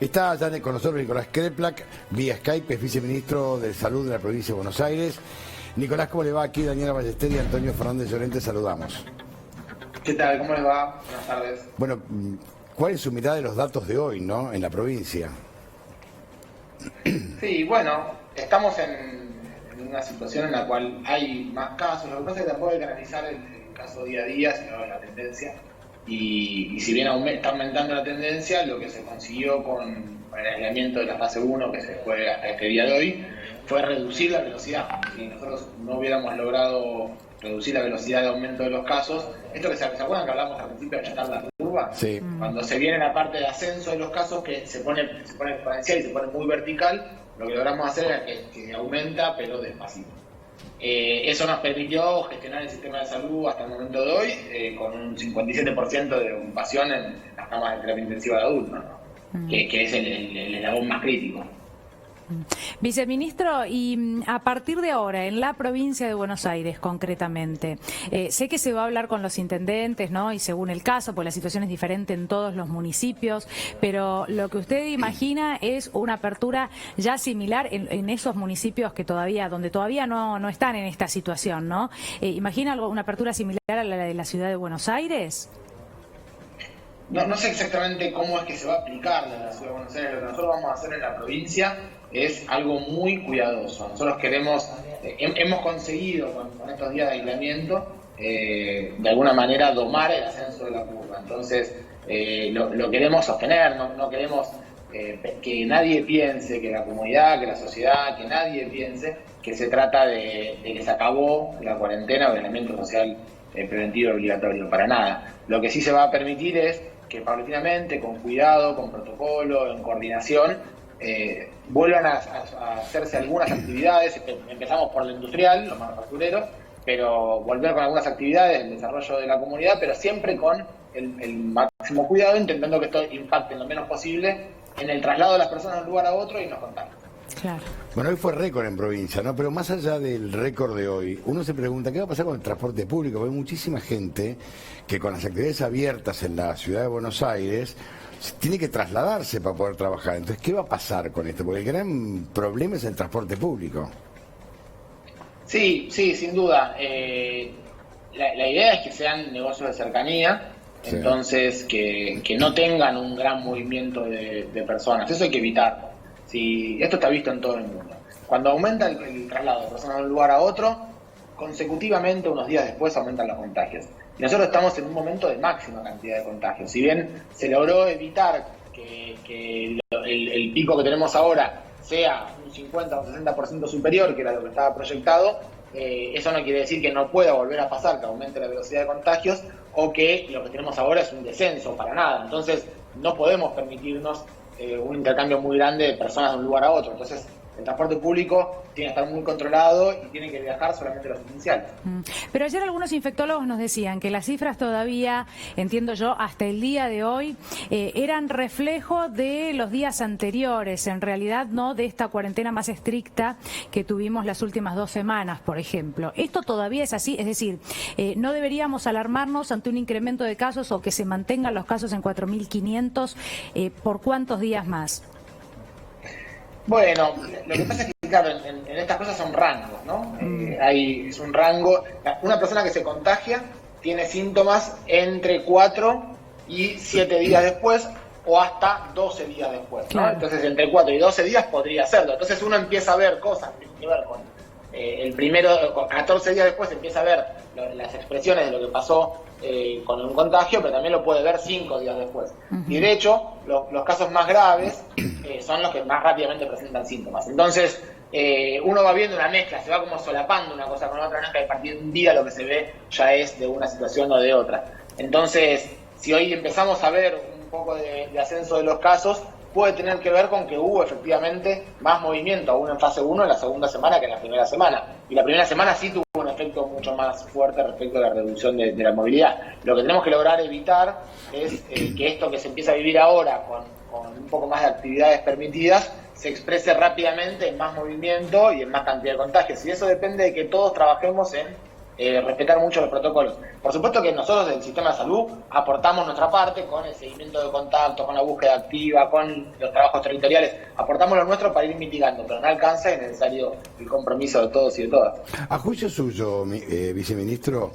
Está ya con nosotros Nicolás Kreplak, vía Skype, es viceministro de Salud de la provincia de Buenos Aires. Nicolás, ¿cómo le va? Aquí Daniela Ballester y Antonio Fernández Llorente, saludamos. ¿Qué tal? ¿Cómo le va? Buenas tardes. Bueno, ¿cuál es su mirada de los datos de hoy, en la provincia? Sí, bueno, estamos en una situación en la cual hay más casos. Lo que pasa es que tampoco hay que analizar el caso día a día, sino la tendencia. Y si bien está aumentando la tendencia, lo que se consiguió con el aislamiento de la fase 1, que se fue hasta este día de hoy, fue reducir la velocidad. Si nosotros no hubiéramos logrado reducir la velocidad de aumento de los casos, esto que se acuerdan que hablamos al principio de achatar la curva, sí. Cuando se viene la parte de ascenso de los casos, que se pone exponencial y se pone muy vertical, lo que logramos hacer es que aumenta, pero despacito. Eso nos permitió gestionar el sistema de salud hasta el momento de hoy con un 57% de ocupación en las camas de terapia intensiva de adultos, ¿no? que es el eslabón más crítico. Viceministro, y a partir de ahora, en la provincia de Buenos Aires concretamente, sé que se va a hablar con los intendentes, ¿no? Y según el caso, pues la situación es diferente en todos los municipios, pero lo que usted imagina es una apertura ya similar en esos municipios que donde todavía no están en esta situación, ¿no? ¿Imagina una apertura similar a la de la ciudad de Buenos Aires? No sé exactamente cómo es que se va a aplicar en la ciudad de Buenos Aires. Lo que nosotros vamos a hacer en la provincia es algo muy cuidadoso. Nosotros hemos conseguido con estos días de aislamiento, de alguna manera domar el ascenso de la curva. Entonces, lo queremos sostener, no queremos que nadie piense, que la comunidad, que la sociedad, que nadie piense que se trata de que se acabó la cuarentena o el aislamiento social preventivo obligatorio, para nada. Lo que sí se va a permitir es que paulatinamente, con cuidado, con protocolo, en coordinación, vuelvan a hacerse algunas actividades. Empezamos por lo industrial, los manufactureros, pero volver con algunas actividades, el desarrollo de la comunidad, pero siempre con el máximo cuidado, intentando que esto impacte lo menos posible en el traslado de las personas de un lugar a otro y nos contagios. Claro. Bueno, hoy fue récord en provincia, ¿no? Pero más allá del récord de hoy, uno se pregunta, ¿qué va a pasar con el transporte público? Porque hay muchísima gente que con las actividades abiertas en la ciudad de Buenos Aires tiene que trasladarse para poder trabajar. Entonces, ¿qué va a pasar con esto? Porque el gran problema es el transporte público. Sí, sin duda. La idea es que sean negocios de cercanía, sí. Entonces que no tengan un gran movimiento de personas. Eso hay que evitarlo. Sí, esto está visto en todo el mundo. Cuando aumenta el traslado de personas de un lugar a otro, consecutivamente, unos días después, aumentan los contagios. Y nosotros estamos en un momento de máxima cantidad de contagios. Si bien se logró evitar que el pico que tenemos ahora sea un 50 o un 60% superior, que era lo que estaba proyectado, eso no quiere decir que no pueda volver a pasar, que aumente la velocidad de contagios, o que lo que tenemos ahora es un descenso, para nada. Entonces, no podemos permitirnos un intercambio muy grande de personas de un lugar a otro. Entonces, el transporte público tiene que estar muy controlado y tiene que viajar solamente los esenciales. Pero ayer algunos infectólogos nos decían que las cifras todavía, entiendo yo, hasta el día de hoy, eran reflejo de los días anteriores, en realidad no de esta cuarentena más estricta que tuvimos las últimas 2 semanas, por ejemplo. ¿Esto todavía es así? Es decir, ¿no deberíamos alarmarnos ante un incremento de casos o que se mantengan los casos en 4.500 por cuántos días más? Bueno, lo que pasa es que, claro, en estas cosas son rangos, ¿no? Es un rango. Una persona que se contagia tiene síntomas entre 4 y 7 días después o hasta 12 días después, ¿no? Claro. Entonces, entre 4 y 12 días podría hacerlo. Entonces, uno empieza a ver cosas que tienen que ver con el primero, 14 días después empieza a ver las expresiones de lo que pasó con un contagio, pero también lo puede ver 5 días después. Y de hecho, los casos más graves son los que más rápidamente presentan síntomas. Entonces, uno va viendo una mezcla, se va como solapando una cosa con otra, no es que a partir de un día lo que se ve ya es de una situación o de otra. Entonces, si hoy empezamos a ver un poco de ascenso de los casos, puede tener que ver con que hubo efectivamente más movimiento aún en fase 1 en la segunda semana que en la primera semana. Y la primera semana sí tuvo un efecto mucho más fuerte respecto a la reducción de la movilidad. Lo que tenemos que lograr evitar es que esto que se empieza a vivir ahora con un poco más de actividades permitidas se exprese rápidamente en más movimiento y en más cantidad de contagios. Y eso depende de que todos trabajemos en respetar mucho los protocolos. Por supuesto que nosotros del sistema de salud aportamos nuestra parte con el seguimiento de contactos, con la búsqueda activa, con los trabajos territoriales, aportamos lo nuestro para ir mitigando, pero no alcanza, es necesario el compromiso de todos y de todas. A juicio suyo, viceministro,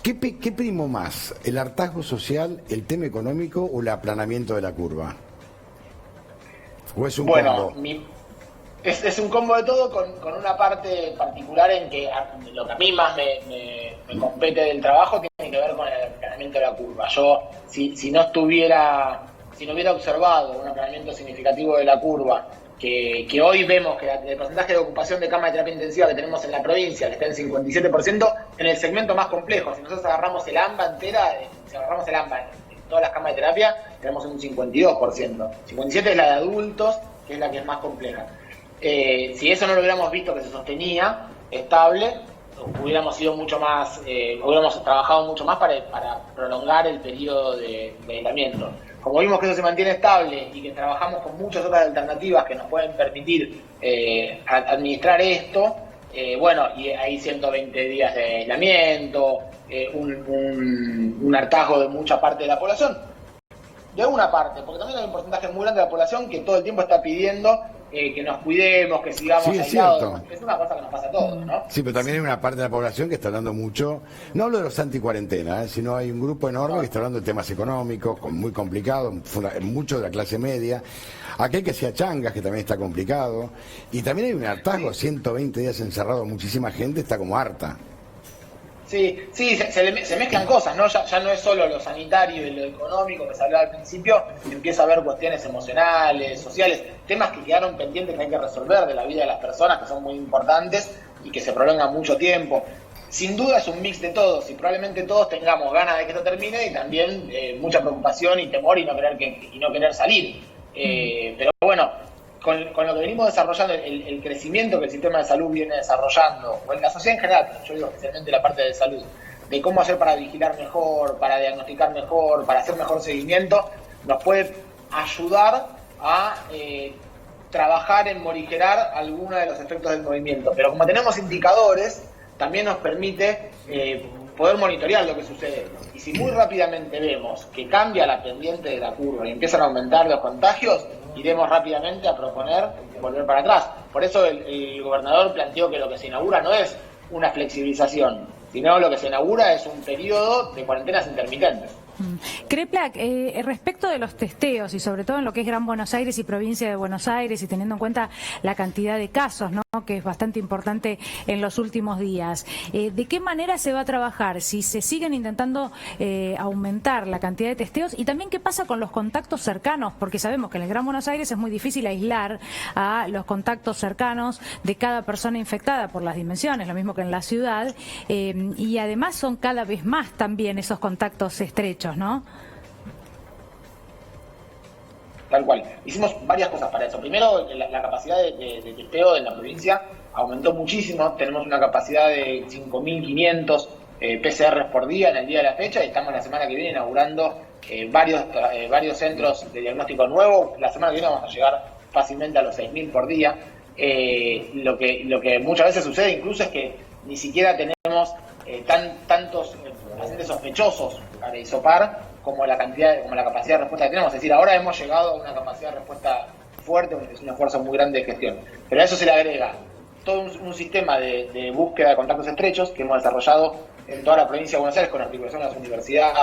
¿qué primó más, el hartazgo social, el tema económico o el aplanamiento de la curva? ¿O es un combo? Es un combo de todo, con una parte particular en que lo que a mí más me compete del trabajo tiene que ver con el aplanamiento de la curva. Yo, si no hubiera observado un aplanamiento significativo de la curva, que hoy vemos que el porcentaje de ocupación de cama de terapia intensiva que tenemos en la provincia, que está en 57%, en el segmento más complejo, si nosotros agarramos el AMBA entera, si agarramos el AMBA en todas las camas de terapia, tenemos un 52%. 57% es la de adultos, que es la que es más compleja. Si eso no lo hubiéramos visto que se sostenía estable, hubiéramos sido mucho más, hubiéramos trabajado mucho más para prolongar el periodo de aislamiento. Como vimos que eso se mantiene estable y que trabajamos con muchas otras alternativas que nos pueden permitir administrar esto, y hay 120 días de aislamiento, un hartazgo de mucha parte de la población. De una parte, porque también hay un porcentaje muy grande de la población que todo el tiempo está pidiendo que nos cuidemos, que sigamos aislados. Es una cosa que nos pasa a todos, ¿no? Sí, pero también hay una parte de la población que está hablando mucho, no hablo de los anti-cuarentena, sino hay un grupo enorme que está hablando de temas económicos, muy complicados, mucho de la clase media, aquel que sea changas, que también está complicado, y también hay un hartazgo, 120 días encerrado, muchísima gente está como harta. Sí, se mezclan cosas, ¿no? Ya no es solo lo sanitario y lo económico que se hablaba al principio, empieza a haber cuestiones emocionales, sociales, temas que quedaron pendientes que hay que resolver de la vida de las personas, que son muy importantes y que se prolongan mucho tiempo. Sin duda es un mix de todos y probablemente todos tengamos ganas de que esto termine y también mucha preocupación y temor y no querer salir. Pero bueno, con lo que venimos desarrollando, el crecimiento que el sistema de salud viene desarrollando, o en la sociedad en general, yo digo especialmente la parte de salud, de cómo hacer para vigilar mejor, para diagnosticar mejor, para hacer mejor seguimiento, nos puede ayudar a trabajar en morigerar algunos de los efectos del movimiento. Pero como tenemos indicadores, también nos permite poder monitorear lo que sucede. Y si muy rápidamente vemos que cambia la pendiente de la curva y empiezan a aumentar los contagios, iremos rápidamente a proponer volver para atrás. Por eso el gobernador planteó que lo que se inaugura no es una flexibilización, sino lo que se inaugura es un periodo de cuarentenas intermitentes. Kreplak, respecto de los testeos y sobre todo en lo que es Gran Buenos Aires y provincia de Buenos Aires y teniendo en cuenta la cantidad de casos, ¿no?, que es bastante importante en los últimos días, ¿de qué manera se va a trabajar? Si se siguen intentando aumentar la cantidad de testeos y también qué pasa con los contactos cercanos, porque sabemos que en el Gran Buenos Aires es muy difícil aislar a los contactos cercanos de cada persona infectada por las dimensiones, lo mismo que en la ciudad, y además son cada vez más también esos contactos estrechos, ¿no? Tal cual. Hicimos varias cosas para eso. Primero, la capacidad de testeo en la provincia aumentó muchísimo. Tenemos una capacidad de 5.500 PCR por día en el día de la fecha y estamos la semana que viene inaugurando varios centros de diagnóstico nuevo. La semana que viene vamos a llegar fácilmente a los 6.000 por día. Lo que muchas veces sucede incluso es que ni siquiera tenemos tantos pacientes sospechosos para hisopar como la capacidad de respuesta que tenemos. Es decir, ahora hemos llegado a una capacidad de respuesta fuerte, es un esfuerzo muy grande de gestión. Pero a eso se le agrega todo un sistema de búsqueda de contactos estrechos que hemos desarrollado en toda la provincia de Buenos Aires con articulación de las universidades,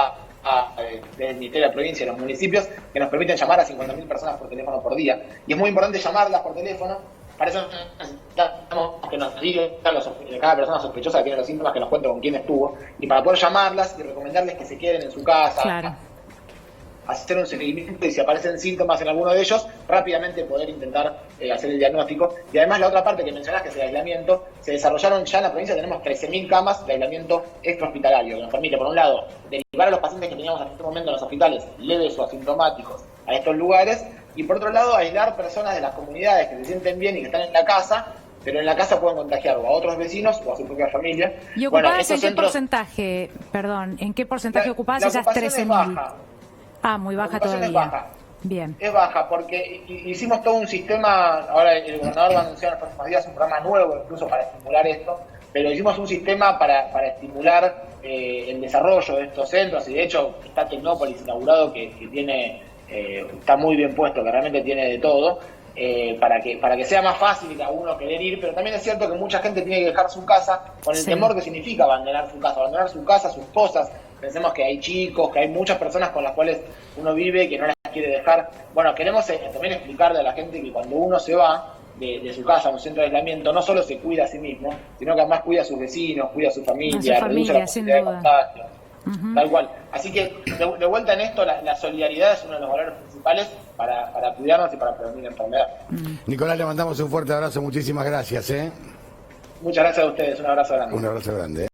del Ministerio de la provincia y los municipios, que nos permiten llamar a 50.000 personas por teléfono por día. Y es muy importante llamarlas por teléfono. Para eso necesitamos que nos digan cada persona sospechosa que tiene los síntomas, que nos cuente con quién estuvo, y para poder llamarlas y recomendarles que se queden en su casa, claro, hacer un seguimiento y si aparecen síntomas en alguno de ellos, rápidamente poder intentar hacer el diagnóstico. Y además la otra parte que mencionás, que es el aislamiento, se desarrollaron ya en la provincia, tenemos 13.000 camas de aislamiento extrahospitalario, que nos permite, por un lado, derivar a los pacientes que teníamos hasta este momento en los hospitales, leves o asintomáticos, a estos lugares, y por otro lado, aislar personas de las comunidades que se sienten bien y que están en la casa, pero en la casa pueden contagiar o a otros vecinos o a su propia familia. ¿Y ocupadas en qué porcentaje, en qué porcentaje ocupadas esas 13.000? Ah, muy baja todavía. Es baja. Bien. Es baja porque hicimos todo un sistema, ahora el gobernador va a anunciar en los próximos días un programa nuevo incluso para estimular esto, pero hicimos un sistema para estimular el desarrollo de estos centros, y de hecho está Tecnópolis inaugurado, que tiene está muy bien puesto, que realmente tiene de todo, para que sea más fácil a uno querer ir, pero también es cierto que mucha gente tiene que dejar su casa con el temor que significa abandonar su casa, sus cosas. Pensemos que hay chicos, que hay muchas personas con las cuales uno vive que no las quiere dejar. Bueno, queremos también explicarle a la gente que cuando uno se va de su casa a un centro de aislamiento, no solo se cuida a sí mismo, sino que además cuida a sus vecinos, cuida a su familia, reduce la posibilidad de contagio. Tal cual. Así que, de vuelta en esto, la solidaridad es uno de los valores principales para cuidarnos y para prevenir la enfermedad. Nicolás, le mandamos un fuerte abrazo, muchísimas gracias. Muchas gracias a ustedes, un abrazo grande. Un abrazo grande.